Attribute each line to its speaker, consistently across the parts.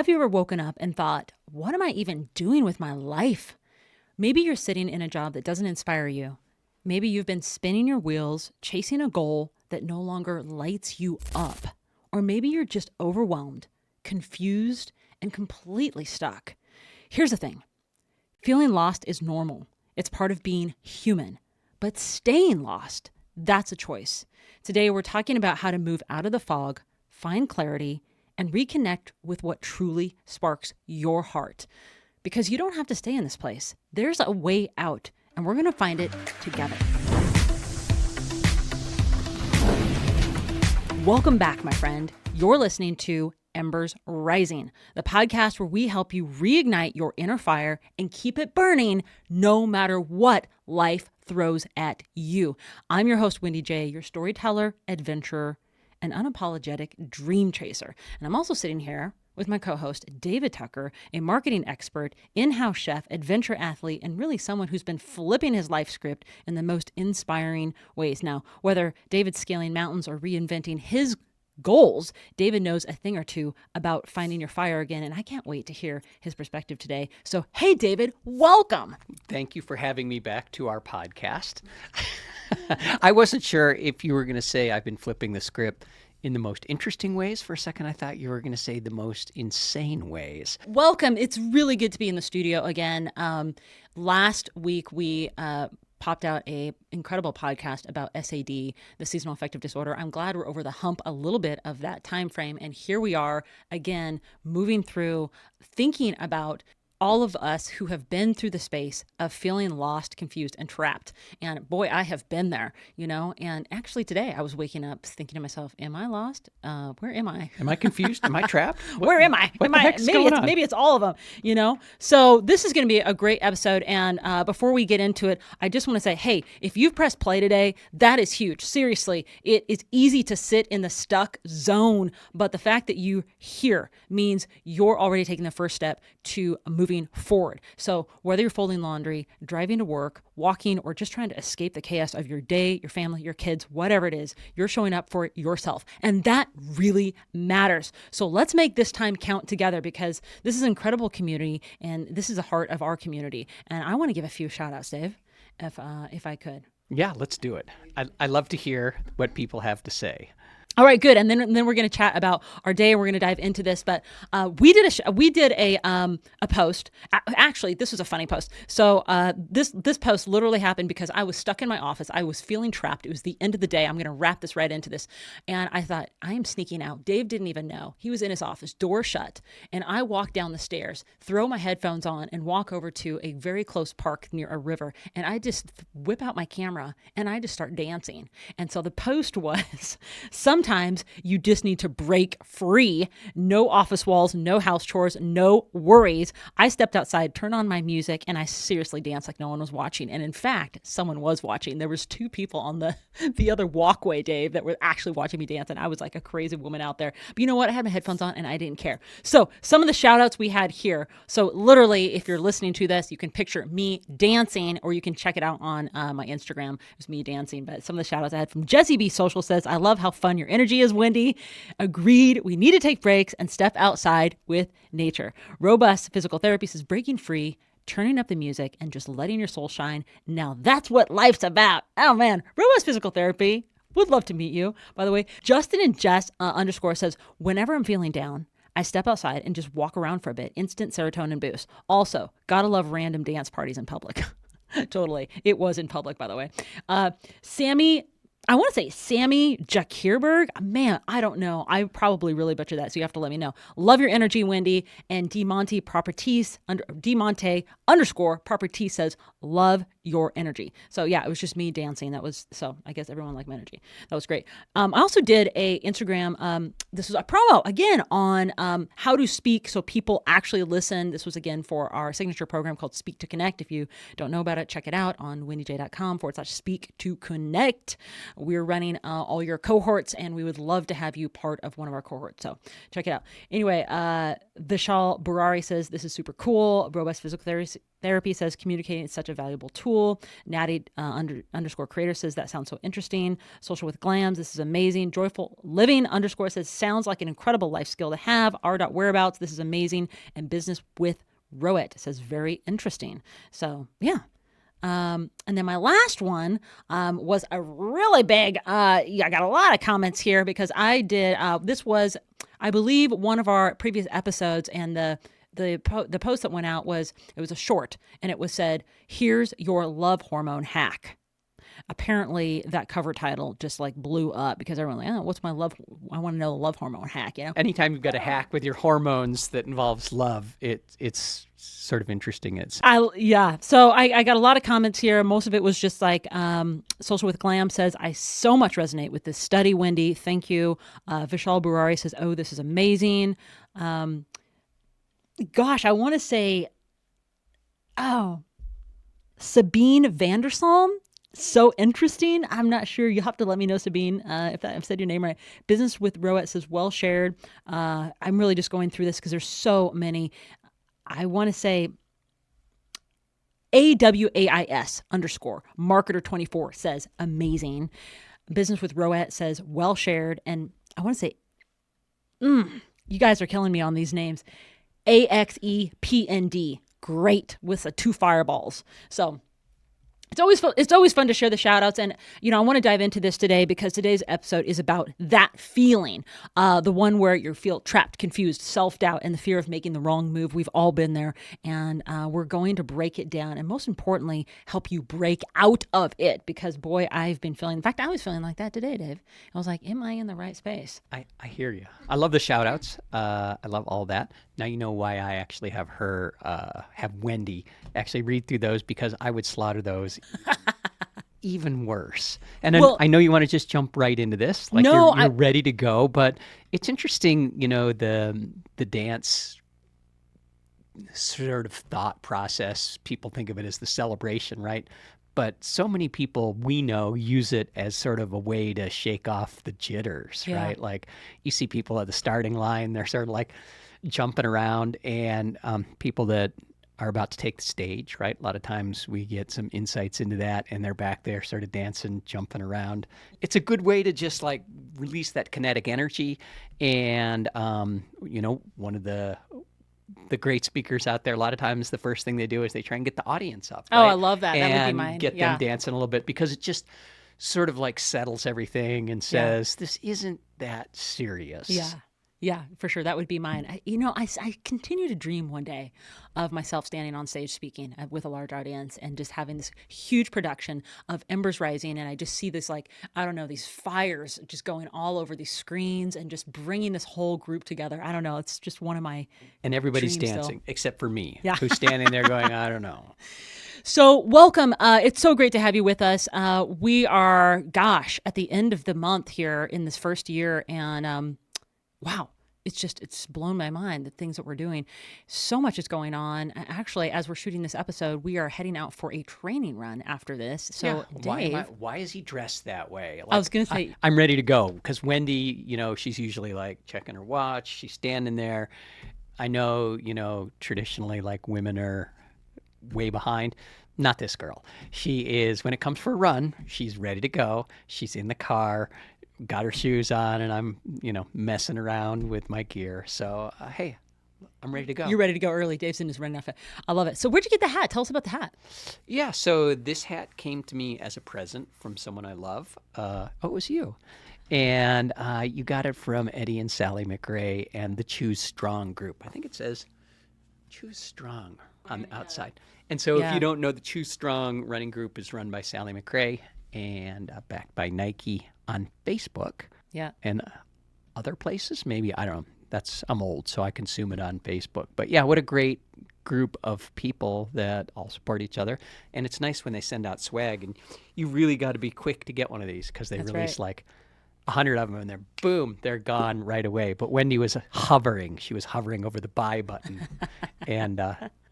Speaker 1: Have you ever woken up and thought, what am I even doing with my life? Maybe you're sitting in a job that doesn't inspire you. Maybe you've been spinning your wheels, chasing a goal that no longer lights you up. Or maybe you're just overwhelmed, confused, and completely stuck. Here's the thing. Feeling lost is normal. It's part of being human. But staying lost, that's a choice. Today, we're talking about how to move out of the fog, find clarity, and reconnect with what truly sparks your heart. Because you don't have to stay in this place. There's a way out, and we're going to find it together. Welcome back, my friend. You're listening to Embers Rising, the podcast where we help you reignite your inner fire and keep it burning no matter what life throws at you. I'm your host, Wendy J., your storyteller, adventurer, and unapologetic dream chaser. And I'm also sitting here with my co-host, David Tucker, a marketing expert, in-house chef, adventure athlete, and really someone who's been flipping his life script in the most inspiring ways. Now, whether David's scaling mountains or reinventing his goals, David knows a thing or two about finding your fire again, and I can't wait to hear his perspective today. So, hey, David, welcome.
Speaker 2: Thank you for having me back to our podcast. I wasn't sure if you were going to say I've been flipping the script in the most interesting ways. For a second, I thought you were going to say the most insane ways.
Speaker 1: Welcome. It's really good to be in the studio again. Last week, we popped out a incredible podcast about SAD, the seasonal affective disorder. I'm glad we're over the hump a little bit of that time frame. And here we are again, moving through, thinking about all of us who have been through the space of feeling lost, confused, and trapped. And boy, I have been there, and actually today I was waking up thinking to myself, am I lost? Where am I?
Speaker 2: Am I confused? Am I trapped?
Speaker 1: Where am I?
Speaker 2: What the heck's going on?
Speaker 1: Maybe it's all of them, So this is going to be a great episode. And before we get into it, I just want to say, hey, if you've pressed play today, that is huge. Seriously, it is easy to sit in the stuck zone, but the fact that you here means you're already taking the first step to moving forward. So whether you're folding laundry, driving to work, walking, or just trying to escape the chaos of your day, your family, your kids, whatever it is, you're showing up for yourself. And that really matters. So let's make this time count together, because this is an incredible community and this is the heart of our community. And I want to give a few shout outs, Dave, if I could.
Speaker 2: Yeah, let's do it. I love to hear what people have to say.
Speaker 1: All right, good. And then we're going to chat about our day. We're going to dive into this, but we did a post. Actually, this was a funny post. So this post literally happened because I was stuck in my office. I was feeling trapped. It was the end of the day. I'm going to wrap this right into this. And I thought, I am sneaking out. Dave didn't even know. He was in his office, door shut. And I walk down the stairs, throw my headphones on, and walk over to a very close park near a river. And I just whip out my camera and I just start dancing. And so the post was, sometimes you just need to break free. No office walls, no house chores, no worries. I stepped outside, turned on my music, and I seriously danced like no one was watching. And in fact, someone was watching. There was two people on the other walkway, Dave, that were actually watching me dance. And I was like a crazy woman out there. But you know what? I had my headphones on and I didn't care. So some of the shout outs we had here. So literally, if you're listening to this, you can picture me dancing, or you can check it out on my Instagram. It was me dancing. But some of the shout outs I had from Jessie B Social says, I love how fun your energy is, Wendy. Agreed. We need to take breaks and step outside with nature. Robust Physical Therapy says, breaking free, turning up the music, and just letting your soul shine. Now that's what life's about. Oh man, Robust Physical Therapy. Would love to meet you. By the way, Justin and Jess _ says, whenever I'm feeling down, I step outside and just walk around for a bit. Instant serotonin boost. Also, gotta love random dance parties in public. Totally. It was in public, by the way. I want to say Sammy Jakirberg. Man, I don't know. I probably really butchered that, so you have to let me know. Love your energy, Wendy. And DeMonte _ Properties says, love your energy. So yeah, it was just me dancing. So I guess everyone liked my energy. That was great. I also did a Instagram. This was a promo again on how to speak so people actually listen. This was again for our signature program called Speak to Connect. If you don't know about it, check it out on wendyj.com/speak to connect. We're running all your cohorts, and we would love to have you part of one of our cohorts. So check it out. Anyway, Vishal Burari says, this is super cool. Robust Physical Therapy says communicating is such a valuable tool. Natty underscore creator says that sounds so interesting. Social with Glams, this is amazing. Joyful Living underscore says sounds like an incredible life skill to have. R.whereabouts, this is amazing. And Business with Rowett says very interesting. So yeah. And then my last one was a really big, I got a lot of comments here because I did, this was, I believe, one of our previous episodes, and the post that went out was, it was a short, and it was said, here's your love hormone hack. Apparently that cover title just like blew up because everyone like, oh, what's my love? I want to know the love hormone hack, you know?
Speaker 2: Anytime you've got a hack with your hormones that involves love, it's sort of interesting.
Speaker 1: So I got a lot of comments here. Most of it was just like, Social with Glam says, I so much resonate with this study, Wendy. Thank you. Vishal Burari says, oh, this is amazing. Gosh, I want to say, Sabine Vandersalm. So interesting. I'm not sure. You'll have to let me know, Sabine, if I've said your name right. Business with Rowett says, well shared. I'm really just going through this because there's so many. I want to say AWAIS underscore marketer24 says amazing. Business with Rowett says well shared. And I want to say, you guys are killing me on these names. AXEPND, great, with 2 fireballs. So it's always fun to share the shout outs. And, I want to dive into this today because today's episode is about that feeling, the one where you feel trapped, confused, self-doubt, and the fear of making the wrong move. We've all been there, and we're going to break it down and, most importantly, help you break out of it because, boy, I've been feeling, in fact, I was feeling like that today, Dave. I was like, am I in the right space?
Speaker 2: I hear you. I love the shout outs. I love all that. Now you know why I actually have have Wendy actually read through those, because I would slaughter those even worse. And then I know you want to just jump right into this, like you're ready to go, but it's interesting, the dance sort of thought process. People think of it as the celebration, right? But so many people we know use it as sort of a way to shake off the jitters, right? Like you see people at the starting line, they're sort of like jumping around, and people that are about to take the stage, right? A lot of times we get some insights into that, and they're back there sort of dancing, jumping around. It's a good way to just like release that kinetic energy. And, one of the great speakers out there, a lot of times the first thing they do is they try and get the audience up.
Speaker 1: Oh,
Speaker 2: right?
Speaker 1: I love that. That would be mine.
Speaker 2: Get them dancing a little bit, because it just sort of like settles everything and says, this isn't that serious.
Speaker 1: Yeah, for sure. That would be mine. I continue to dream one day of myself standing on stage speaking with a large audience and just having this huge production of Embers Rising. And I just see this, these fires just going all over these screens and just bringing this whole group together. I don't know. It's just one of my
Speaker 2: And everybody's dancing except for me, who's standing there going, I don't know.
Speaker 1: So welcome. It's so great to have you with us. We are, at the end of the month here in this first year. And wow, it's blown my mind, the things that we're doing. So much is going on. Actually, as we're shooting this episode, we are heading out for a training run after this. So Dave,
Speaker 2: why is he dressed that way?
Speaker 1: I was going to say,
Speaker 2: I'm ready to go, because Wendy, she's usually like checking her watch. She's standing there. I know, traditionally like women are way behind. Not this girl. She is, when it comes for a run, she's ready to go. She's in the car, got her shoes on, and I'm, messing around with my gear. So, hey, I'm ready to go.
Speaker 1: You're ready to go early. Dave's in his running outfit. I love it. So where'd you get the hat? Tell us about the hat.
Speaker 2: Yeah, so this hat came to me as a present from someone I love. It was you. And you got it from Eddie and Sally McRae and the Choose Strong group. I think it says Choose Strong on the outside. And so if you don't know, the Choose Strong running group is run by Sally McRae and backed by Nike on Facebook.
Speaker 1: Yeah.
Speaker 2: And other places, maybe, I don't know. I'm old, so I consume it on Facebook. But yeah, what a great group of people that all support each other. And it's nice when they send out swag, and you really got to be quick to get one of these, because they release like 100 of them, and they're gone right away. But Wendy was hovering. She was hovering over the buy button. And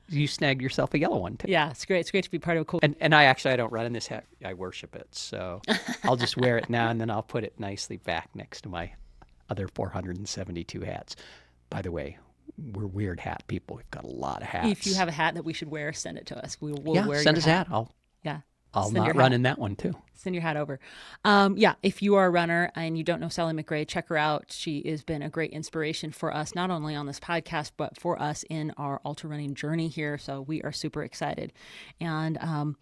Speaker 2: you snagged yourself a yellow one too.
Speaker 1: Yeah, it's great. It's great to be part of a cool.
Speaker 2: And I don't run in this hat. I worship it. So I'll just wear it now, and then I'll put it nicely back next to my other 472 hats. By the way, we're weird hat people. We've got a lot of hats.
Speaker 1: If you have a hat that we should wear, send it to us. We'll
Speaker 2: yeah,
Speaker 1: wear
Speaker 2: send
Speaker 1: your
Speaker 2: us a hat.
Speaker 1: Yeah.
Speaker 2: I'll
Speaker 1: Send
Speaker 2: not
Speaker 1: your
Speaker 2: run
Speaker 1: hat.
Speaker 2: in that one too.
Speaker 1: Send your hat over. Yeah, if you are a runner and you don't know Sally McRae, check her out. She has been a great inspiration for us, not only on this podcast, but for us in our ultra running journey here. So we are super excited. And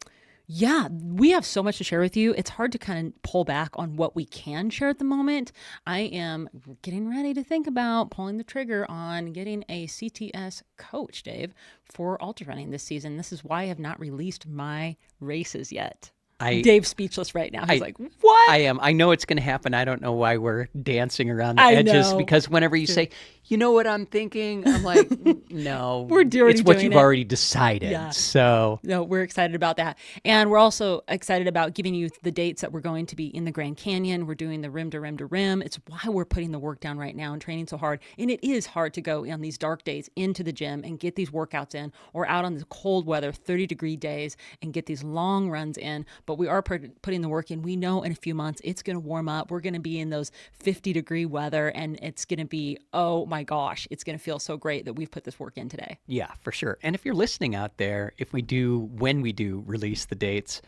Speaker 1: yeah, we have so much to share with you. It's hard to kind of pull back on what we can share at the moment. I am getting ready to think about pulling the trigger on getting a CTS coach, Dave, for ultra running this season. This is why I have not released my races yet. Dave's speechless right now. He's like, what?
Speaker 2: I am. I know it's going to happen. I don't know why we're dancing around the
Speaker 1: I
Speaker 2: edges
Speaker 1: know.
Speaker 2: because whenever you say, you know what I'm thinking, I'm like, no.
Speaker 1: We're already
Speaker 2: It's what
Speaker 1: doing
Speaker 2: you've
Speaker 1: it.
Speaker 2: already decided.
Speaker 1: Yeah.
Speaker 2: So
Speaker 1: No, we're excited about that. And we're also excited about giving you the dates that we're going to be in the Grand Canyon. We're doing the rim to rim to rim. It's why we're putting the work down right now and training so hard. And it is hard to go on these dark days into the gym and get these workouts in, or out on the cold weather, 30-degree days and get these long runs in. But we are putting the work in. We know in a few months it's going to warm up. We're going to be in those 50-degree weather, and it's going to be, oh my gosh, it's going to feel so great that we've put this work in today.
Speaker 2: yeah, for sure. And if you're listening out there, when we do release the dates,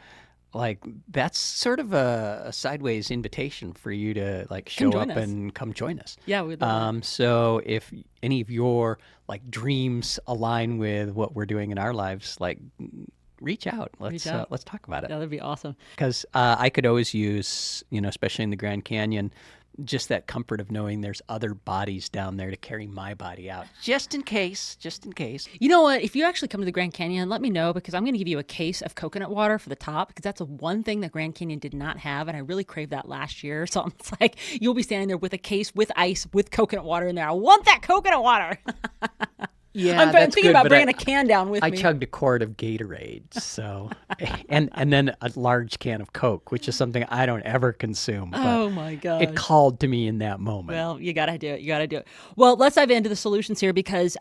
Speaker 2: like that's sort of a sideways invitation for you to like show up and come join us.
Speaker 1: Yeah, we'd love that.
Speaker 2: So if any of your like dreams align with what we're doing in our lives, like reach out. Let's talk about it.
Speaker 1: Yeah, that'd be awesome.
Speaker 2: Because I could always use, especially in the Grand Canyon, just that comfort of knowing there's other bodies down there to carry my body out, just in case.
Speaker 1: You know what? If you actually come to the Grand Canyon, let me know, because I'm going to give you a case of coconut water for the top, because that's one thing that Grand Canyon did not have, and I really craved that last year. So it's like you'll be standing there with a case with ice with coconut water in there. I want that coconut water.
Speaker 2: Yeah,
Speaker 1: I'm
Speaker 2: that's
Speaker 1: thinking
Speaker 2: good,
Speaker 1: about
Speaker 2: but
Speaker 1: bringing a can down with
Speaker 2: I
Speaker 1: me.
Speaker 2: chugged a quart of Gatorade, so and then a large can of Coke, which is something I don't ever consume. But
Speaker 1: Oh my gosh.
Speaker 2: it called to me in that moment.
Speaker 1: Well, you got to do it. You got to do it. Well, let's dive into the solutions here, because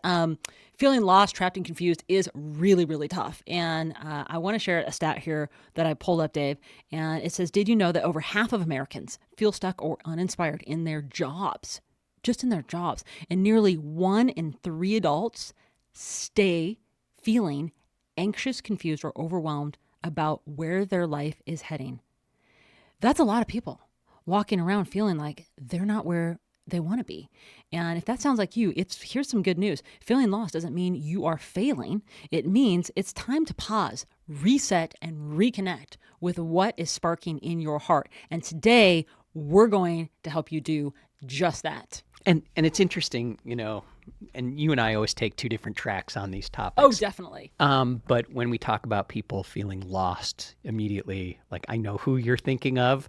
Speaker 1: feeling lost, trapped, and confused is really, really tough. And I want to share a stat here that I pulled up, Dave. And it says, did you know that over half of Americans feel stuck or uninspired in their jobs? Just in their jobs. And nearly 1 in 3 adults stay feeling anxious, confused, or overwhelmed about where their life is heading. That's a lot of people walking around feeling like they're not where they want to be. And if that sounds like you, here's some good news. Feeling lost doesn't mean you are failing. It means it's time to pause, reset, and reconnect with what is sparking in your heart. And today, we're going to help you do just that.
Speaker 2: And it's interesting, and you and I always take 2 different tracks on these topics.
Speaker 1: Oh, definitely.
Speaker 2: But when we talk about people feeling lost immediately, like I know who you're thinking of,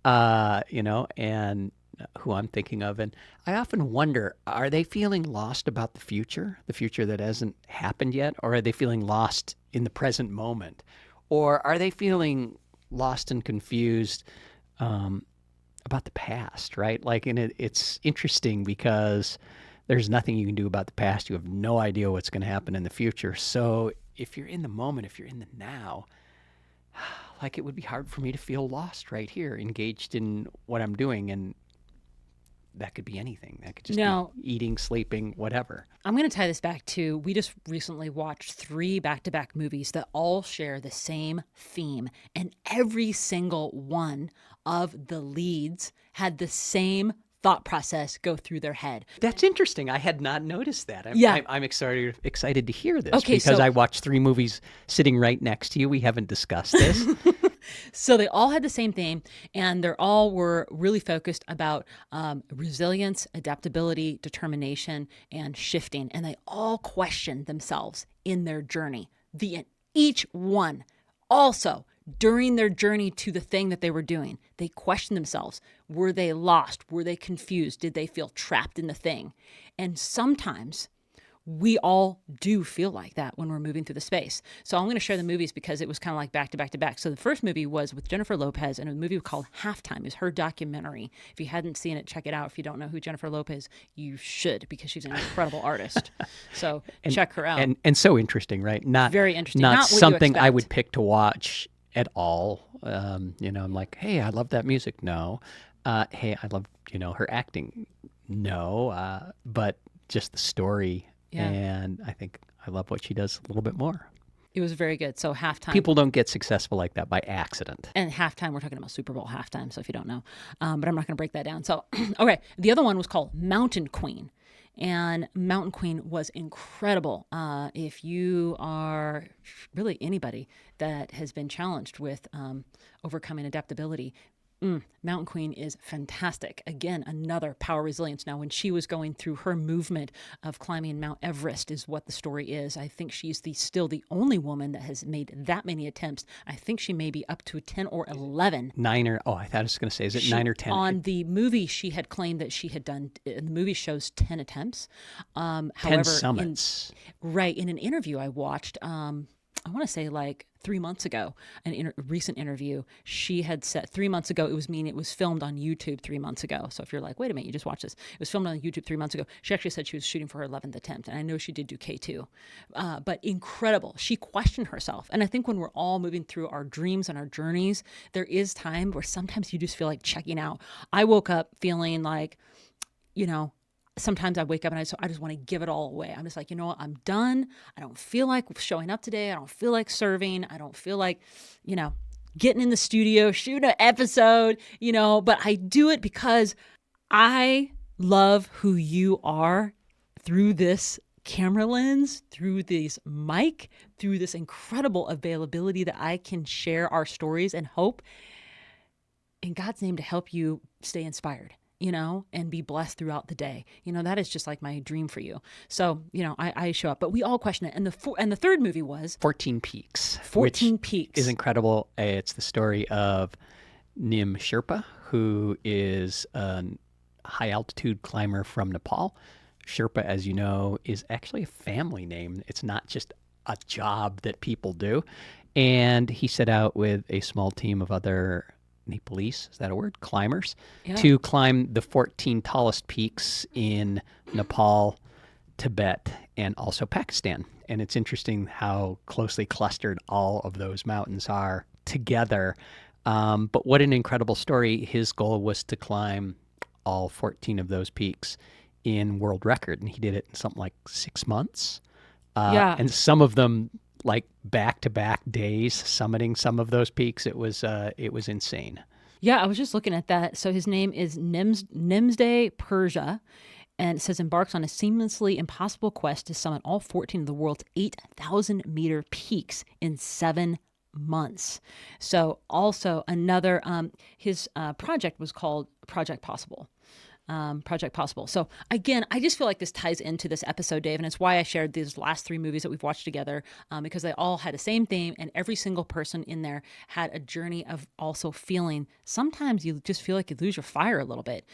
Speaker 2: and who I'm thinking of. And I often wonder, are they feeling lost about the future that hasn't happened yet? Or are they feeling lost in the present moment? Or are they feeling lost and confused about the past, right? Like, and it's interesting because there's nothing you can do about the past. You have no idea what's going to happen in the future. So if you're in the moment, if you're in the now, like it would be hard for me to feel lost right here, engaged in what I'm doing. And that could be anything. That could just be eating, sleeping, whatever.
Speaker 1: I'm going to tie this back to, we just recently watched 3 back-to-back movies that all share the same theme. And every single one of the leads had the same thought process go through their head.
Speaker 2: That's interesting. I had not noticed that. I'm excited to hear this, because I watched 3 movies sitting right next to you. We haven't discussed this.
Speaker 1: So they all had the same theme, and they all were really focused about resilience, adaptability, determination, and shifting. And they all questioned themselves in their journey. Each one also, during their journey to the thing that they were doing, they questioned themselves. Were they lost? Were they confused? Did they feel trapped in the thing? And sometimes we all do feel like that when we're moving through the space. So I'm going to share the movies because it was kind of like back to back to back. So the first movie was with Jennifer Lopez, and a movie called Halftime. It's her documentary. If you hadn't seen it, check it out. If you don't know who Jennifer Lopez is, you should, because she's an incredible artist. So check her out.
Speaker 2: And so interesting, right?
Speaker 1: Very interesting.
Speaker 2: Not
Speaker 1: what you
Speaker 2: something I
Speaker 1: expect.
Speaker 2: would pick to watch at all. I'm like, hey, I love that music. No. Hey, I love, her acting. No. But just the story
Speaker 1: Yeah.
Speaker 2: And I think I love what she does a little bit more.
Speaker 1: It was very good. So halftime.
Speaker 2: People don't get successful like that by accident.
Speaker 1: And halftime, we're talking about Super Bowl halftime, so if you don't know. But I'm not going to break that down. So, okay, the other one was called Mountain Queen. And Mountain Queen was incredible. If you are really anybody that has been challenged with overcoming adaptability, Mountain Queen is fantastic. Again, another power resilience. Now, when she was going through her movement of climbing Mount Everest is what the story is. I think she's still the only woman that has made that many attempts. I think she may be up to 10 or 11.
Speaker 2: I thought I was going to say, is it 9 or 10?
Speaker 1: On the movie, she had claimed that she had done, the movie shows 10 attempts.
Speaker 2: 10
Speaker 1: However,
Speaker 2: summits.
Speaker 1: in an interview I watched, I want to say like 3 months ago, recent interview, she had said 3 months ago, it was filmed on YouTube 3 months ago. So if you're like, wait a minute, you just watched this. It was filmed on YouTube 3 months ago. She actually said she was shooting for her 11th attempt. And I know she did do K2, but incredible. She questioned herself. And I think when we're all moving through our dreams and our journeys, there is time where sometimes you just feel like checking out. I woke up feeling like, sometimes I wake up and I just want to give it all away. I'm just like, you know what? I'm done. I don't feel like showing up today. I don't feel like serving. I don't feel like, getting in the studio, shooting an episode, but I do it because I love who you are through this camera lens, through this mic, through this incredible availability that I can share our stories and hope in God's name to help you stay inspired, and be blessed throughout the day. That is just like my dream for you. So, I show up, but we all question it. And the third movie was
Speaker 2: 14 Peaks.
Speaker 1: 14 Peaks
Speaker 2: Is incredible. It's the story of Nim Sherpa, who is a high altitude climber from Nepal. Sherpa, as you know, is actually a family name. It's not just a job that people do. And he set out with a small team of other Nepalese, is that a word? Climbers, to climb the 14 tallest peaks in Nepal, Tibet, and also Pakistan. And it's interesting how closely clustered all of those mountains are together. But what an incredible story. His goal was to climb all 14 of those peaks in world record, and he did it in something like 6 months. And some of them like back-to-back days summiting some of those peaks. It was insane.
Speaker 1: Yeah, I was just looking at that. So his name is Nimsday Persia, and it says embarks on a seamlessly impossible quest to summit all 14 of the world's 8,000-meter peaks in 7 months. So also another, his project was called Project Possible. So again, I just feel like this ties into this episode, Dave, and it's why I shared these last 3 movies that we've watched together, because they all had the same theme, and every single person in there had a journey of also feeling, sometimes you just feel like you lose your fire a little bit,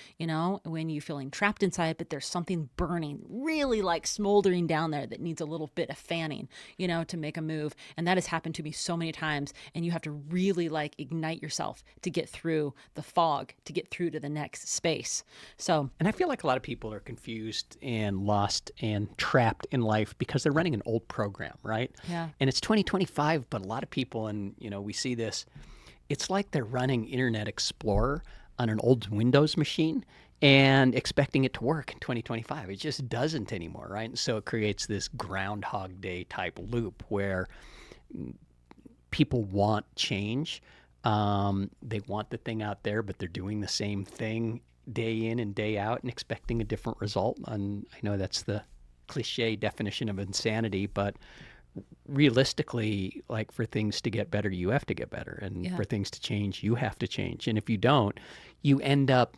Speaker 1: when you're feeling trapped inside, but there's something burning, really like smoldering down there that needs a little bit of fanning, to make a move. And that has happened to me so many times, and you have to really like ignite yourself to get through the fog, to get through to the next space.
Speaker 2: And I feel like a lot of people are confused and lost and trapped in life because they're running an old program, right?
Speaker 1: Yeah.
Speaker 2: And it's 2025, but a lot of people, and we see this, it's like they're running Internet Explorer on an old Windows machine and expecting it to work in 2025. It just doesn't anymore, right? And so it creates this Groundhog Day type loop where people want change. They want the thing out there, but they're doing the same thing day in and day out and expecting a different result. And I know that's the cliche definition of insanity, but realistically, like for things to get better, you have to get better. And for things to change, you have to change. And if you don't, you end up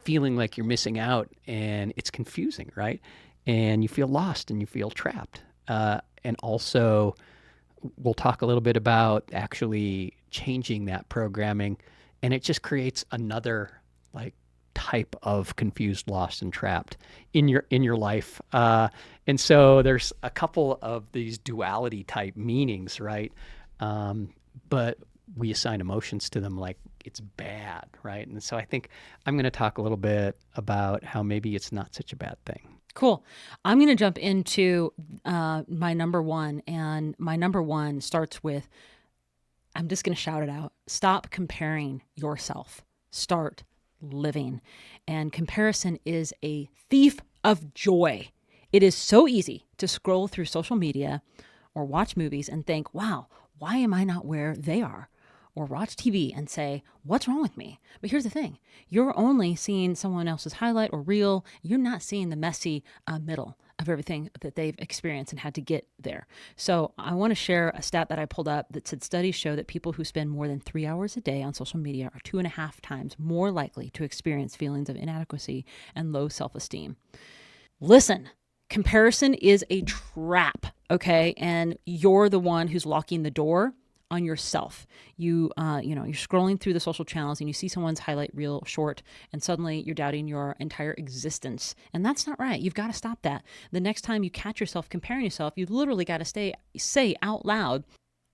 Speaker 2: feeling like you're missing out, and it's confusing, right? And you feel lost and you feel trapped. And also, we'll talk a little bit about actually changing that programming, and it just creates another like type of confused, lost, and trapped in your life. And so there's a couple of these duality type meanings, right? But we assign emotions to them like it's bad, right? And so I think I'm going to talk a little bit about how maybe it's not such a bad thing.
Speaker 1: Cool. I'm going to jump into my number one, and my number one starts with, I'm just going to shout it out. Stop comparing yourself. Start living. And comparison is a thief of joy. It is so easy to scroll through social media or watch movies and think, wow, why am I not where they are? Or watch TV and say, what's wrong with me? But here's the thing. You're only seeing someone else's highlight or reel. You're not seeing the messy middle of everything that they've experienced and had to get there. So I want to share a stat that I pulled up that said studies show that people who spend more than 3 hours a day on social media are 2.5 times more likely to experience feelings of inadequacy and low self-esteem. Listen, comparison is a trap, okay? And you're the one who's locking the door on yourself. You're scrolling through the social channels and you see someone's highlight reel short, and suddenly you're doubting your entire existence. And that's not right. You've got to stop that. The next time you catch yourself comparing yourself, you literally got to say out loud,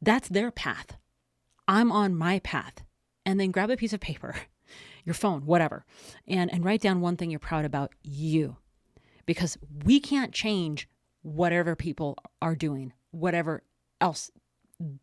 Speaker 1: that's their path. I'm on my path. And then grab a piece of paper, your phone, whatever, and write down one thing you're proud about you. Because we can't change whatever people are doing, whatever else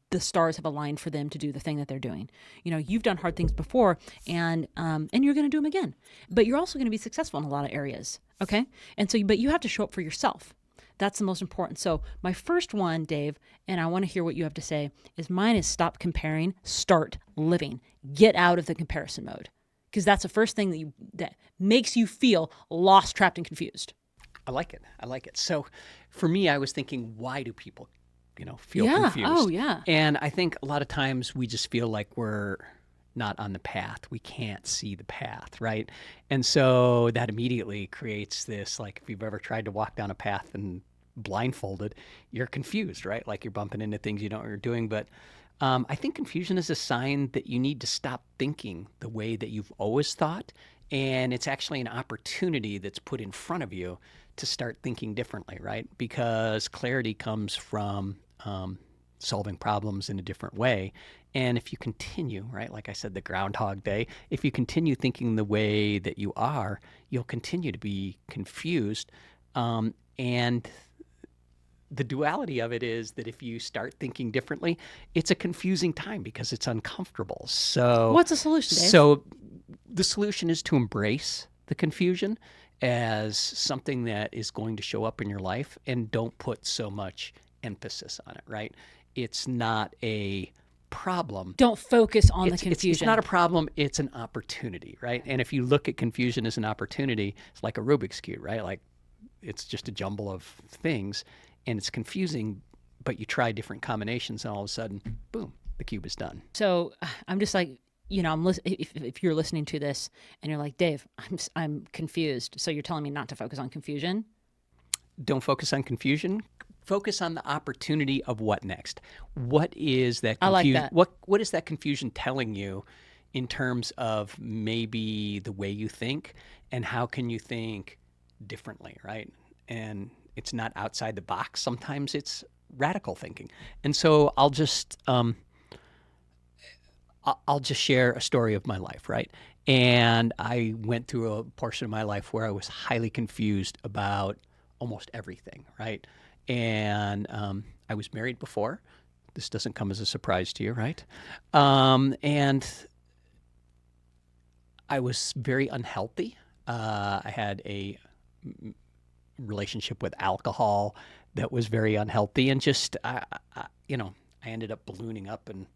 Speaker 1: the stars have aligned for them to do the thing that they're doing. You've done hard things before, and you're going to do them again. But you're also going to be successful in a lot of areas, okay? And so, but you have to show up for yourself. That's the most important. So my first one, Dave, and I want to hear what you have to say, mine is stop comparing, start living. Get out of the comparison mode, because that's the first thing that makes you feel lost, trapped, and confused.
Speaker 2: I like it. So for me, I was thinking, why do people, feel confused?
Speaker 1: Oh, yeah.
Speaker 2: And I think a lot of times we just feel like we're not on the path. We can't see the path, right? And so that immediately creates this, like if you've ever tried to walk down a path and blindfolded, you're confused, right? Like you're bumping into things you don't know what you're doing. But I think confusion is a sign that you need to stop thinking the way that you've always thought. And it's actually an opportunity that's put in front of you to start thinking differently, right? Because clarity comes from solving problems in a different way. And if you continue, right, like I said, the Groundhog Day, if you continue thinking the way that you are, you'll continue to be confused. And the duality of it is that if you start thinking differently, it's a confusing time because it's uncomfortable. So
Speaker 1: what's the solution, Dave?
Speaker 2: So the solution is to embrace the confusion as something that is going to show up in your life, and don't put so much emphasis on it, right? It's not a problem.
Speaker 1: Don't focus on the confusion.
Speaker 2: It's not a problem. It's an opportunity, right? And if you look at confusion as an opportunity, it's like a Rubik's Cube, right? Like it's just a jumble of things, and it's confusing, but you try different combinations, and all of a sudden, boom, the cube is done.
Speaker 1: So I'm just like, if you're listening to this and you're like, Dave, I'm confused. So you're telling me not to focus on confusion?
Speaker 2: Don't focus on confusion. Focus on the opportunity of what next. What is that confusion?
Speaker 1: I like that.
Speaker 2: What is that confusion telling you in terms of maybe the way you think, and how can you think differently, right? And it's not outside the box. Sometimes it's radical thinking. And so I'll just share a story of my life, right? And I went through a portion of my life where I was highly confused about almost everything, right? And I was married before. This doesn't come as a surprise to you, right? And I was very unhealthy. I had a relationship with alcohol that was very unhealthy, and just, I ended up ballooning up and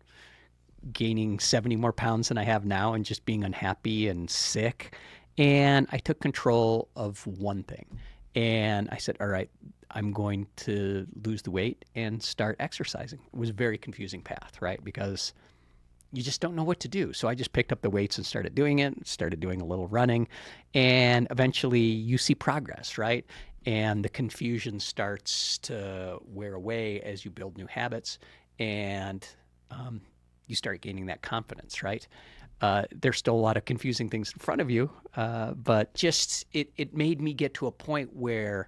Speaker 2: gaining 70 more pounds than I have now, and just being unhappy and sick. And I took control of one thing, and I said, all right, I'm going to lose the weight and start exercising. It was a very confusing path, right? Because you just don't know what to do. So I just picked up the weights and started doing it, started doing a little running, and eventually you see progress, right? And the confusion starts to wear away as you build new habits, and you start gaining that confidence, right? There's still a lot of confusing things in front of you, but just it made me get to a point where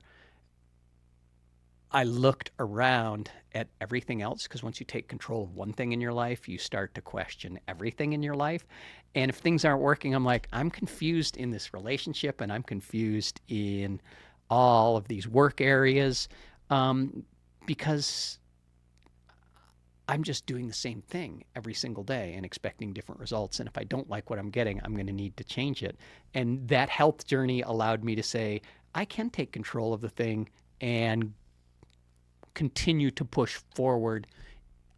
Speaker 2: I looked around at everything else, because once you take control of one thing in your life, you start to question everything in your life. And if things aren't working, I'm like, I'm confused in this relationship, and I'm confused in all of these work areas, because I'm just doing the same thing every single day and expecting different results. And if I don't like what I'm getting, I'm going to need to change it. And that health journey allowed me to say, I can take control of the thing and continue to push forward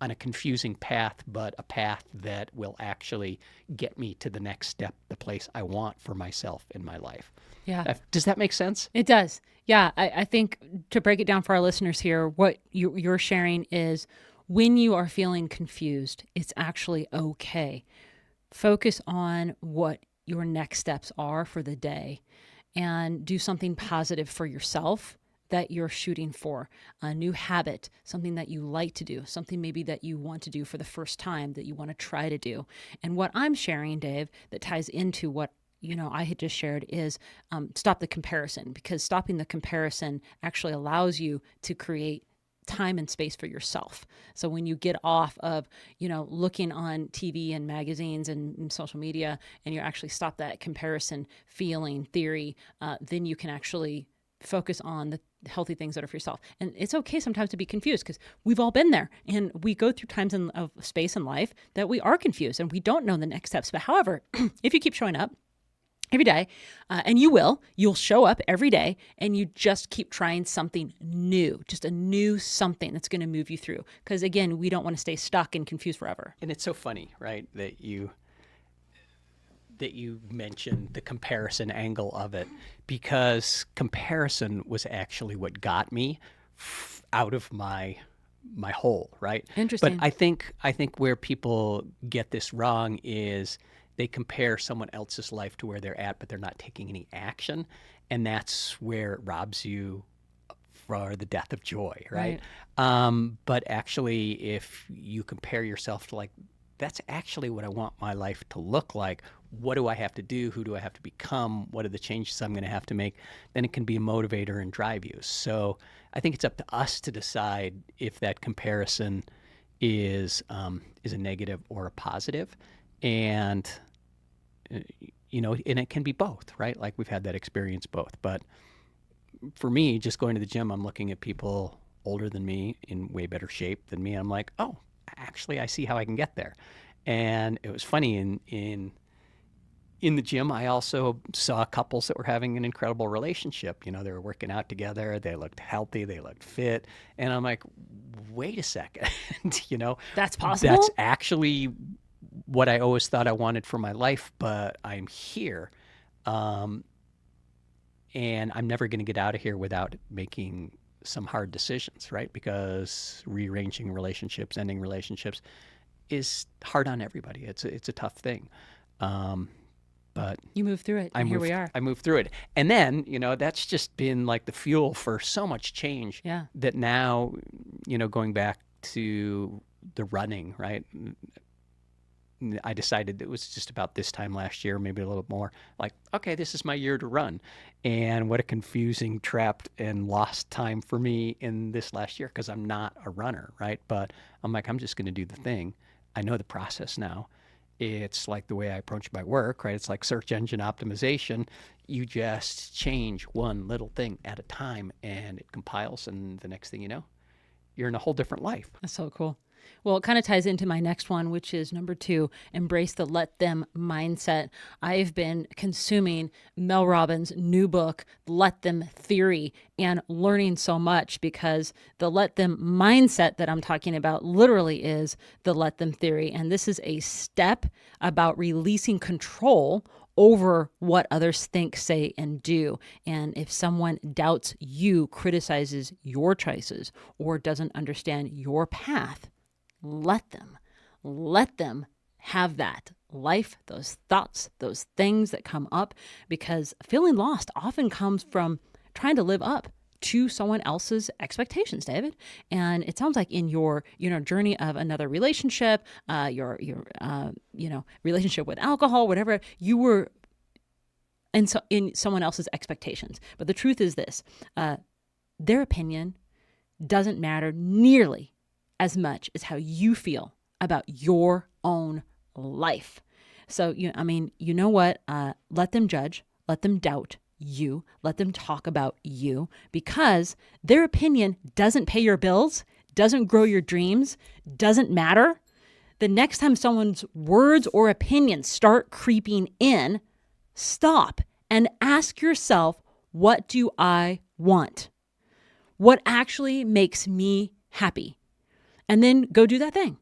Speaker 2: on a confusing path, but a path that will actually get me to the next step, the place I want for myself in my life.
Speaker 1: Yeah.
Speaker 2: Does that make sense?
Speaker 1: It does. Yeah. I think to break it down for our listeners here, what you're sharing is when you are feeling confused, it's actually okay. Focus on what your next steps are for the day and do something positive for yourself that you're shooting for, a new habit, something that you like to do, something maybe that you want to do for the first time that you want to try to do. And what I'm sharing, Dave, that ties into what I had just shared is stop the comparison, because stopping the comparison actually allows you to create time and space for yourself. So when you get off of, looking on TV and magazines and social media, and you actually stop that comparison feeling theory, then you can actually focus on the healthy things that are for yourself. And it's okay sometimes to be confused, because we've all been there, and we go through times of space in life that we are confused and we don't know the next steps. But however, if you keep showing up every day, and you'll show up every day, and you just keep trying something new, just a new something that's going to move you through. Because again, we don't want to stay stuck and confused forever.
Speaker 2: And it's so funny, right, that you mentioned the comparison angle of it, because comparison was actually what got me out of my hole, right?
Speaker 1: Interesting.
Speaker 2: But I think where people get this wrong is they compare someone else's life to where they're at, but they're not taking any action, and that's where it robs you for the death of joy, right? But actually, if you compare yourself to, like, that's actually what I want my life to look like. What do I have to do? Who do I have to become? What are the changes I'm going to have to make? Then it can be a motivator and drive you. So I think it's up to us to decide if that comparison is a negative or a positive. And, and it can be both, right? Like, we've had that experience both. But for me, just going to the gym, I'm looking at people older than me in way better shape than me. I'm like, oh, actually, I see how I can get there. And it was funny, in the gym, I also saw couples that were having an incredible relationship. They were working out together. They looked healthy. They looked fit. And I'm like, wait a second,
Speaker 1: That's possible?
Speaker 2: That's actually what I always thought I wanted for my life, but I'm here. And I'm never going to get out of here without making some hard decisions, right? Because rearranging relationships, ending relationships is hard on everybody. It's a tough thing. But
Speaker 1: you move through it, and here we are.
Speaker 2: I moved through it. And then, that's just been like the fuel for so much change.
Speaker 1: Yeah.
Speaker 2: That now, going back to the running, right? I decided it was just about this time last year, maybe a little more, like, okay, this is my year to run. And what a confusing, trapped, and lost time for me in this last year, because I'm not a runner, right? But I'm like, I'm just going to do the thing. I know the process now. It's like the way I approach my work, right? It's like search engine optimization. You just change one little thing at a time, and it compiles, and the next thing you know, you're in a whole different life.
Speaker 1: That's so cool. Well, it kind of ties into my next one, which is number 2, embrace the let them mindset. I've been consuming Mel Robbins' new book, Let Them Theory, and learning so much, because the let them mindset that I'm talking about literally is the let them theory. And this is a step about releasing control over what others think, say, and do. And if someone doubts you, criticizes your choices, or doesn't understand your path, let them have that life, those thoughts, those things that come up, because feeling lost often comes from trying to live up to someone else's expectations, David. And it sounds like in your, journey of another relationship, your relationship with alcohol, whatever, you were in someone else's expectations. But the truth is this, their opinion doesn't matter nearly as much as how you feel about your own life. So, you know what? Let them judge, let them doubt you, let them talk about you, because their opinion doesn't pay your bills, doesn't grow your dreams, doesn't matter. The next time someone's words or opinions start creeping in, stop and ask yourself, what do I want? What actually makes me happy? And then go do that thing.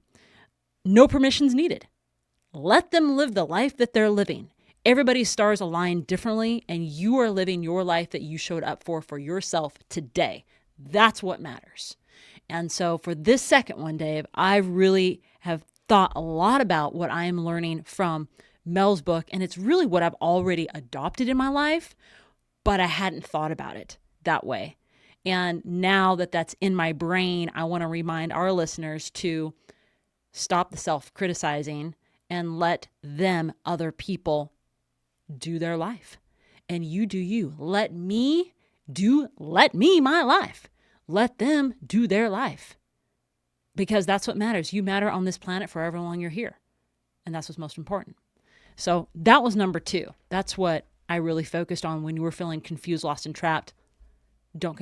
Speaker 1: No permissions needed. Let them live the life that they're living. Everybody's stars align differently, and you are living your life that you showed up for yourself today. That's what matters. And so for this second one, Dave, I really have thought a lot about what I am learning from Mel's book, and it's really what I've already adopted in my life, but I hadn't thought about it that way. And now that that's in my brain, I want to remind our listeners to stop the self-criticizing and let them, other people, do their life. And you do you. Let me my life. Let them do their life. Because that's what matters. You matter on this planet for however long you're here. And that's what's most important. So that was number 2. That's what I really focused on when you were feeling confused, lost, and trapped. Don't,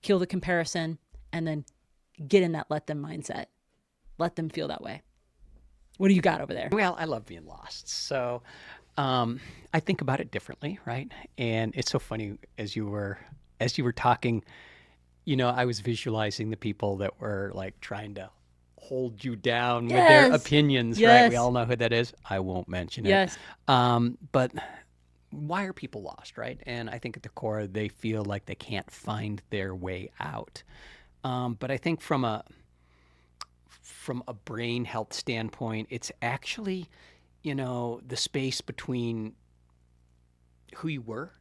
Speaker 1: kill the comparison and then get in that let them mindset. Let them feel that way. What do you got over there?
Speaker 2: Well, I love being lost. So I think about it differently, right? And it's so funny as you were talking, I was visualizing the people that were like trying to hold you down with their opinions, right? We all know who that is. I won't mention it.
Speaker 1: Yes.
Speaker 2: But why are people lost, right? And I think at the core, they feel like they can't find their way out. But I think from a brain health standpoint, it's actually, the space between who you were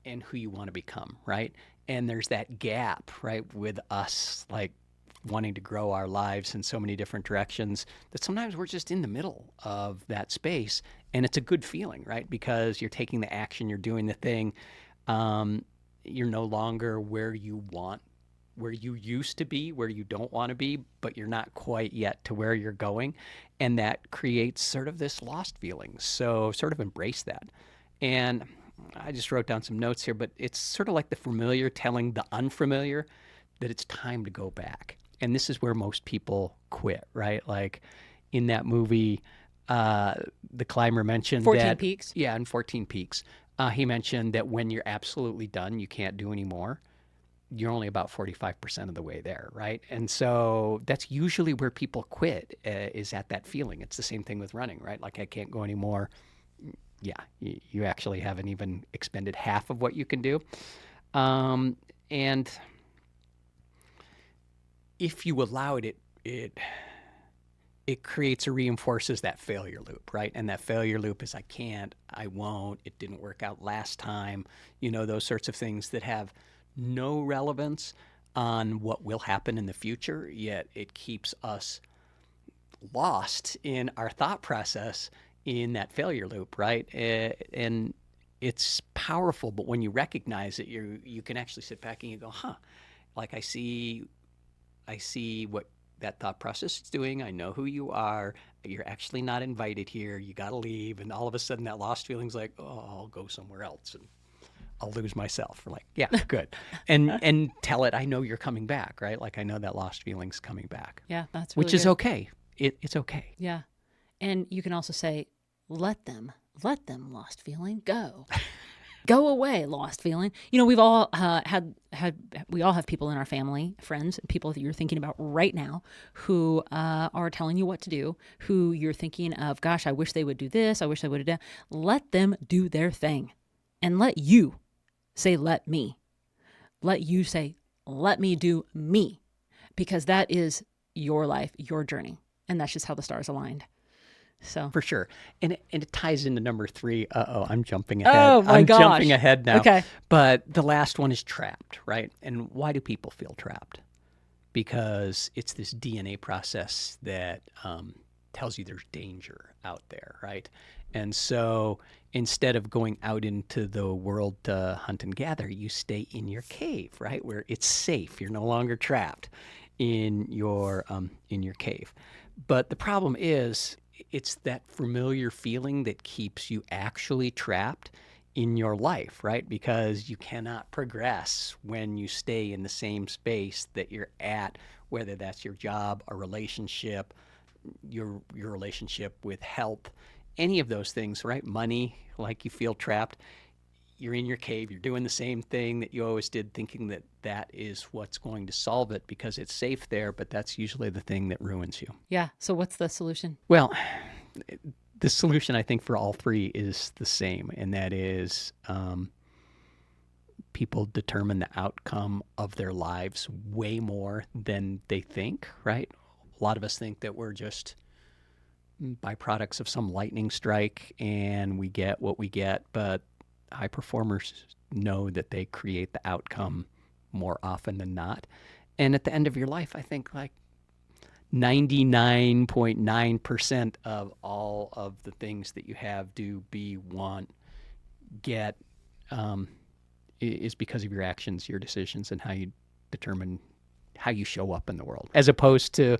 Speaker 2: and who you want to become, right? And there's that gap, right, with us, like wanting to grow our lives in so many different directions that sometimes we're just in the middle of that space. And it's a good feeling, right? Because you're taking the action, you're doing the thing. You're no longer where you used to be, where you don't want to be, but you're not quite yet to where you're going. And that creates sort of this lost feeling. So sort of embrace that. And I just wrote down some notes here, but it's sort of like the familiar telling the unfamiliar that it's time to go back. And this is where most people quit, right? Like in that movie, the climber mentioned
Speaker 1: 14 Peaks.
Speaker 2: Yeah, in 14 Peaks. He mentioned that when you're absolutely done, you can't do anymore. You're only about 45% of the way there, right? And so that's usually where people quit, is at that feeling. It's the same thing with running, right? Like, I can't go anymore. Yeah, you actually haven't even expended half of what you can do. And if you allow it, it creates or reinforces that failure loop, right? And that failure loop is I can't, I won't, it didn't work out last time, those sorts of things that have no relevance on what will happen in the future, yet it keeps us lost in our thought process in that failure loop, right? And it's powerful, but when you recognize it, you can actually sit back and you go, like I see what that thought process is doing. I know who you are. You're actually not invited here. You got to leave. And all of a sudden that lost feeling's like, oh, I'll go somewhere else and I'll lose myself. We're like, yeah, good. And tell it, I know you're coming back, right? Like, I know that lost feeling's coming back.
Speaker 1: Yeah, that's really
Speaker 2: which is
Speaker 1: good.
Speaker 2: okay. It's okay.
Speaker 1: Yeah. And you can also say, let them lost feeling go. Go away, lost feeling. We've all we all have people in our family, friends, people that you're thinking about right now who are telling you what to do, who you're thinking of, gosh, I wish they would do this. I wish they would have done. Let them do their thing and let you say, let me. Let you say, let me do me, because that is your life, your journey. And that's just how the stars aligned. So
Speaker 2: for sure. And it ties into number 3. I'm jumping ahead.
Speaker 1: Oh my gosh.
Speaker 2: I'm jumping ahead now.
Speaker 1: Okay.
Speaker 2: But the last one is trapped, right? And why do people feel trapped? Because it's this DNA process that tells you there's danger out there, right? And so instead of going out into the world to hunt and gather, you stay in your cave, right? Where it's safe. You're no longer trapped in your cave. But the problem is, it's that familiar feeling that keeps you actually trapped in your life, right? Because you cannot progress when you stay in the same space that you're at, whether that's your job, a relationship, your relationship with health, any of those things, right? Money, like you feel trapped. you're in your cave, you're doing the same thing that you always did, thinking that that is what's going to solve it because it's safe there, but that's usually the thing that ruins you.
Speaker 1: Yeah. So what's the solution?
Speaker 2: Well, the solution I think for all three is the same, and that is people determine the outcome of their lives way more than they think, right? A lot of us think that we're just byproducts of some lightning strike and we get what we get, but high performers know that they create the outcome more often than not. And at the end of your life, I think like 99.9% of all of the things that you have, do, be, want, get, is because of your actions, your decisions, and how you determine how you show up in the world, as opposed to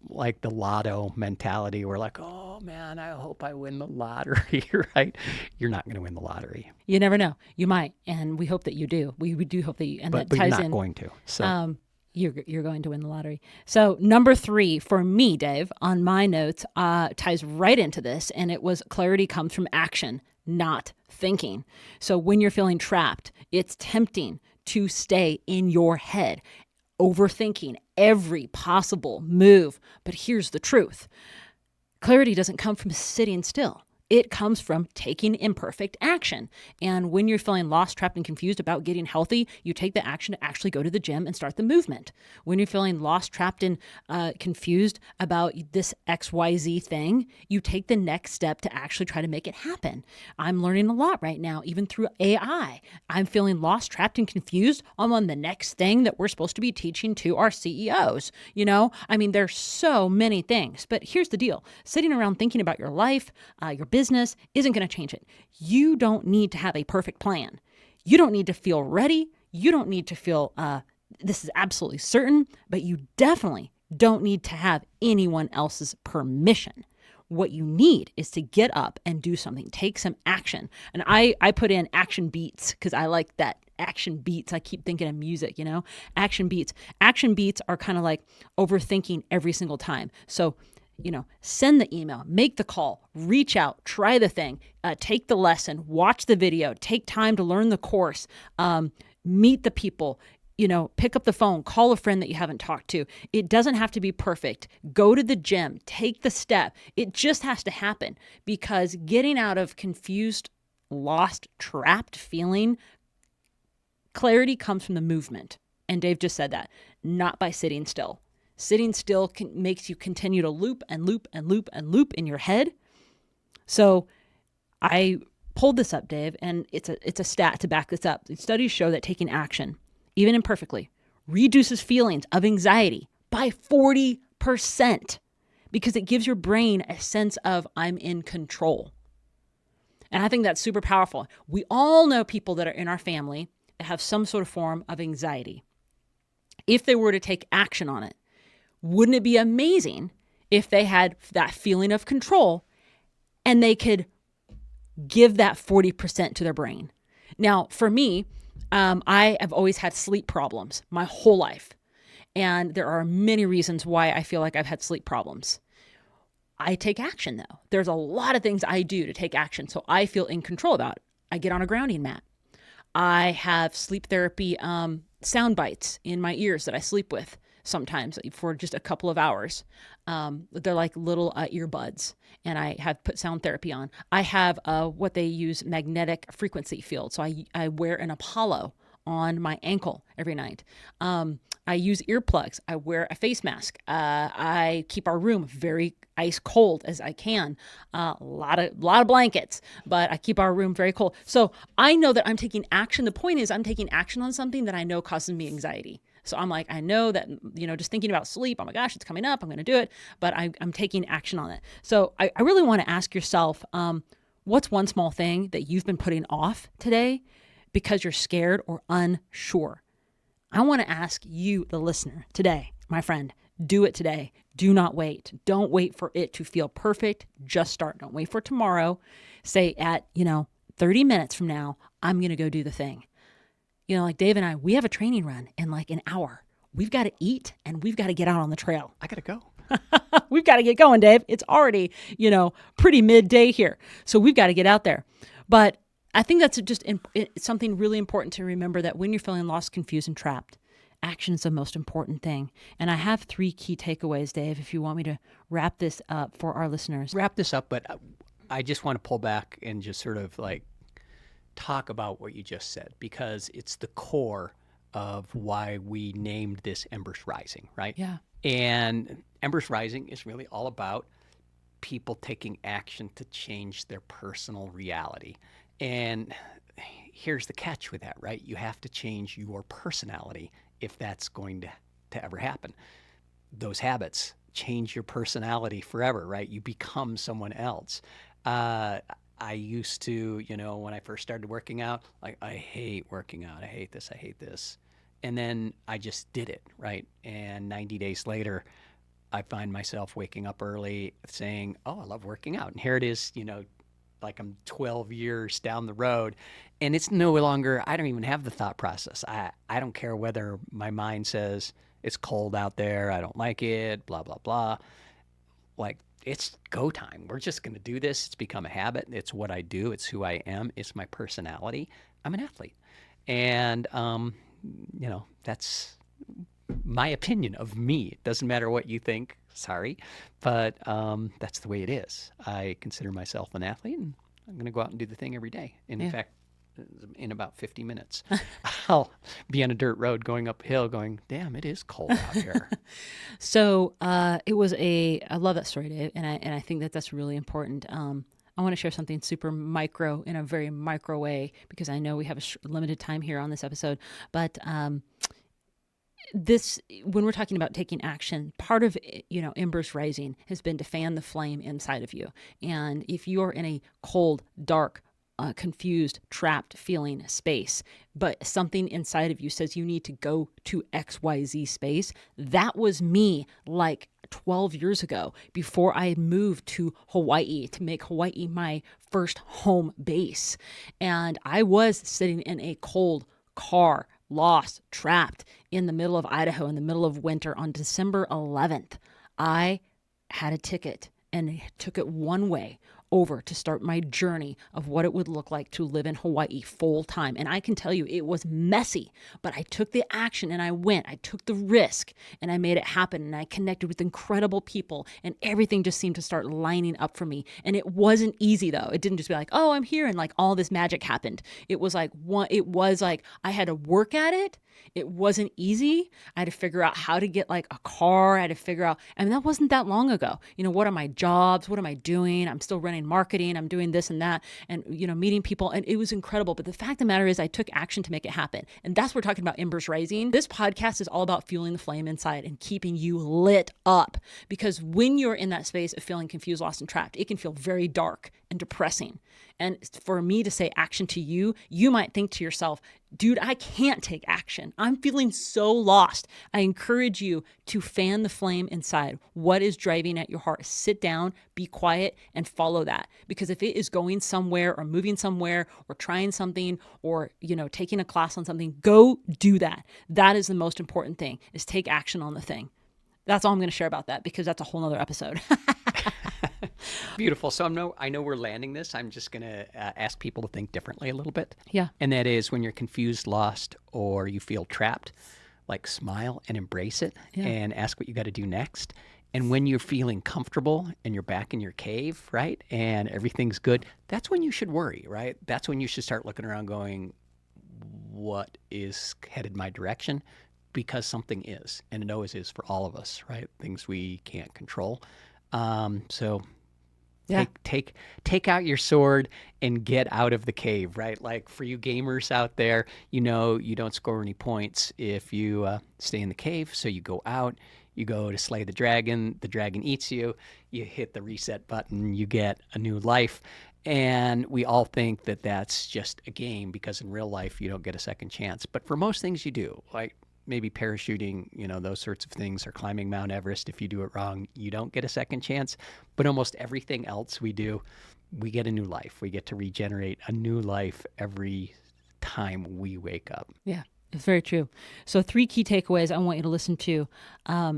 Speaker 2: like the lotto mentality where like, oh man, I hope I win the lottery, right? You're not going to win the lottery.
Speaker 1: You never know. You might, and we hope that you do. We do hope that you, and
Speaker 2: But
Speaker 1: that
Speaker 2: you're
Speaker 1: ties
Speaker 2: not
Speaker 1: in.
Speaker 2: going to. So
Speaker 1: You're going to win the lottery. So number 3 for me, Dave, on my notes, ties right into this, and it was clarity comes from action, not thinking. So when you're feeling trapped, it's tempting to stay in your head, overthinking every possible move. But here's the truth. Clarity doesn't come from sitting still. It comes from taking imperfect action. And when you're feeling lost, trapped, and confused about getting healthy, you take the action to actually go to the gym and start the movement. When you're feeling lost, trapped, and confused about this XYZ thing, you take the next step to actually try to make it happen. I'm learning a lot right now, even through AI. I'm feeling lost, trapped, and confused. I'm on the next thing that we're supposed to be teaching to our CEOs. You know, I mean, there's so many things. But here's the deal. Sitting around thinking about your life, your business isn't going to change it. You don't need to have a perfect plan. You don't need to feel ready. You don't need to feel this is absolutely certain, but you definitely don't need to have anyone else's permission. What you need is to get up and do something, take some action. And I put in action beats because I like that. Action beats. I keep thinking of music, you know, action beats. Action beats are kind of like overthinking every single time. So send the email, make the call, reach out, try the thing, take the lesson, watch the video, take time to learn the course, meet the people, pick up the phone, call a friend that you haven't talked to. It doesn't have to be perfect. Go to the gym, take the step. It just has to happen because getting out of confused, lost, trapped feeling, clarity comes from the movement. And Dave just said that, not by sitting still. Sitting still makes you continue to loop and loop and loop and loop in your head. So I pulled this up, Dave, and it's a stat to back this up. Studies show that taking action, even imperfectly, reduces feelings of anxiety by 40% because it gives your brain a sense of I'm in control. And I think that's super powerful. We all know people that are in our family that have some sort of form of anxiety. If they were to take action on it, wouldn't it be amazing if they had that feeling of control and they could give that 40% to their brain? Now, for me, I have always had sleep problems my whole life. And there are many reasons why I feel like I've had sleep problems. I take action, though. There's a lot of things I do to take action, so I feel in control about it. I get on a grounding mat. I have sleep therapy sound bites in my ears that I sleep with sometimes for just a couple of hours. They're like little earbuds, and I have put sound therapy on. I have what they use magnetic frequency field. So I wear an Apollo on my ankle every night. I use earplugs. I wear a face mask. I keep our room very ice cold as I can. A lot of blankets, but I keep our room very cold. So I know that I'm taking action. The point is I'm taking action on something that I know causes me anxiety. So I'm like, I know that, just thinking about sleep, oh my gosh, it's coming up, I'm going to do it, but I'm taking action on it. So I really want to ask yourself, what's one small thing that you've been putting off today because you're scared or unsure? I want to ask you, the listener, today, my friend, do it today. Do not wait. Don't wait for it to feel perfect. Just start. Don't wait for tomorrow. Say at, 30 minutes from now, I'm going to go do the thing. Like Dave and I, we have a training run in like an hour. We've got to eat and we've got to get out on the trail.
Speaker 2: I got to go.
Speaker 1: We've got to get going, Dave. It's already, pretty midday here. So we've got to get out there. But I think that's just it's something really important to remember, that when you're feeling lost, confused, and trapped, action is the most important thing. And I have 3 key takeaways, Dave, if you want me to wrap this up for our listeners.
Speaker 2: Wrap this up, but I just want to pull back and just sort of like talk about what you just said, because it's the core of why we named this Embers Rising, right?
Speaker 1: Yeah.
Speaker 2: And Embers Rising is really all about people taking action to change their personal reality. And here's the catch with that, right? You have to change your personality if that's going to ever happen. Those habits change your personality forever, right? You become someone else. I used to, when I first started working out, like, I hate working out. I hate this. I hate this. And then I just did it, right? And 90 days later, I find myself waking up early saying, oh, I love working out. And here it is, like I'm 12 years down the road. And it's no longer, I don't even have the thought process. I don't care whether my mind says it's cold out there, I don't like it, blah, blah, blah. Like, it's go time. We're just going to do this. It's become a habit. It's what I do. It's who I am. It's my personality. I'm an athlete. And, that's my opinion of me. It doesn't matter what you think. Sorry. But that's the way it is. I consider myself an athlete, and I'm going to go out and do the thing every day. And in fact, in about 50 minutes, I'll be on a dirt road going uphill going, damn, it is cold out here.
Speaker 1: So it was I love that story, Dave. And I think that that's really important. I want to share something super micro, in a very micro way, because I know we have a limited time here on this episode. But when we're talking about taking action, part of, Embers Rising has been to fan the flame inside of you. And if you're in a cold, dark, confused, trapped feeling space, but something inside of you says you need to go to XYZ space, that was me like 12 years ago, before I had moved to Hawaii to make Hawaii my first home base. And I was sitting in a cold car, lost, trapped in the middle of Idaho in the middle of winter on December 11th. I had a ticket and took it one way over to start my journey of what it would look like to live in Hawaii full time. And I can tell you, it was messy, but I took the action and I went. I took the risk and I made it happen. And I connected with incredible people, and everything just seemed to start lining up for me. And it wasn't easy, though. It didn't just be like, oh, I'm here, and like all this magic happened. It was like I had to work at it. It wasn't easy. I had to figure out how to get like a car. I had to figure out, and that wasn't that long ago. What are my jobs? What am I doing? I'm still running marketing. I'm doing this and that, and, meeting people. And it was incredible. But the fact of the matter is, I took action to make it happen. And that's what we're talking about, Embers Rising. This podcast is all about fueling the flame inside and keeping you lit up. Because when you're in that space of feeling confused, lost, and trapped, it can feel very dark and depressing. And for me to say action to you, you might think to yourself, dude, I can't take action. I'm feeling so lost. I encourage you to fan the flame inside. What is driving at your heart? Sit down, be quiet, and follow that. Because if it is going somewhere or moving somewhere or trying something or, taking a class on something, go do that. That is the most important thing, is take action on the thing. That's all I'm going to share about that, because that's a whole nother episode.
Speaker 2: Beautiful. So I know we're landing this. I'm just going to ask people to think differently a little bit.
Speaker 1: Yeah.
Speaker 2: And that is, when you're confused, lost, or you feel trapped, like, smile and embrace it and ask what you got to do next. And when you're feeling comfortable and you're back in your cave, right, and everything's good, that's when you should worry, right? That's when you should start looking around going, what is headed my direction? Because something is, and it always is for all of us, right? Things we can't control. So take out your sword and get out of the cave, right? Like, for you gamers out there, you don't score any points if you stay in the cave. So you go out, you go to slay the dragon eats you, you hit the reset button, you get a new life. And we all think that that's just a game, because in real life, you don't get a second chance. But for most things you do, like maybe parachuting, those sorts of things, or climbing Mount Everest. If you do it wrong, you don't get a second chance. But almost everything else we do, we get a new life. We get to regenerate a new life every time we wake up.
Speaker 1: Yeah. It's very true. So 3 key takeaways I want you to listen to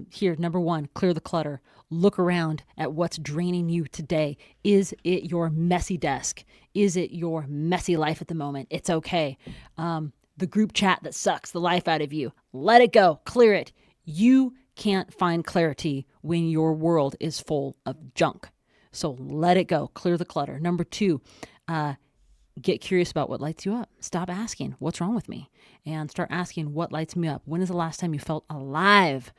Speaker 1: here. Number 1, clear the clutter. Look around at what's draining you today. Is it your messy desk? Is it your messy life at the moment? It's okay. The group chat that sucks the life out of you. Let it go. Clear it. You can't find clarity when your world is full of junk. So let it go. Clear the clutter. Number 2, get curious about what lights you up. Stop asking, what's wrong with me? And start asking, what lights me up? When is the last time you felt alive?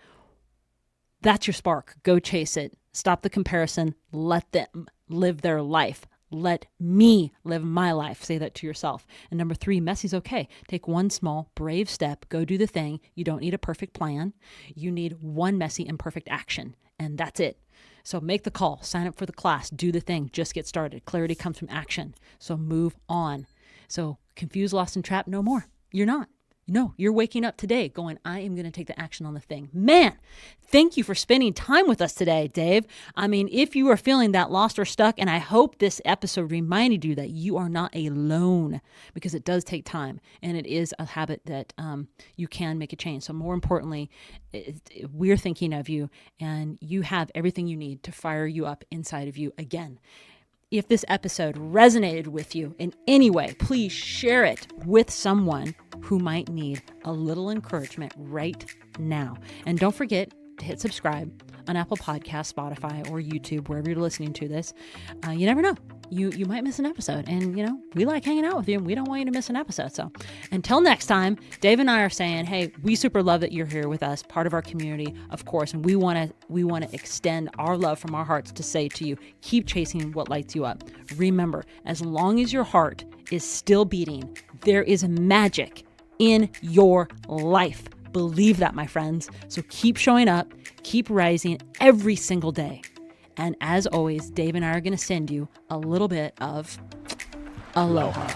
Speaker 1: That's your spark. Go chase it. Stop the comparison. Let them live their life. Let me live my life. Say that to yourself. And number 3, messy's okay. Take one small, brave step. Go do the thing. You don't need a perfect plan. You need one messy, imperfect action. And that's it. So make the call, sign up for the class, do the thing, just get started. Clarity comes from action. So move on. So confused, lost, and trapped, no more. You're not. No, you're waking up today going, I am going to take the action on the thing. Man, thank you for spending time with us today, Dave. I mean, if you are feeling that lost or stuck, and I hope this episode reminded you that you are not alone, because it does take time and it is a habit that you can make a change. So more importantly, we're thinking of you, and you have everything you need to fire you up inside of you again. If this episode resonated with you in any way, please share it with someone who might need a little encouragement right now. And don't forget to hit subscribe on Apple Podcasts, Spotify, or YouTube, wherever you're listening to this. You never know. You might miss an episode. And, we like hanging out with you, and we don't want you to miss an episode. So until next time, Dave and I are saying, hey, we super love that you're here with us, part of our community, of course. And we want to extend our love from our hearts to say to you, keep chasing what lights you up. Remember, as long as your heart is still beating, there is magic in your life. Believe that, my friends. So keep showing up, keep rising every single day. And as always, Dave and I are going to send you a little bit of aloha.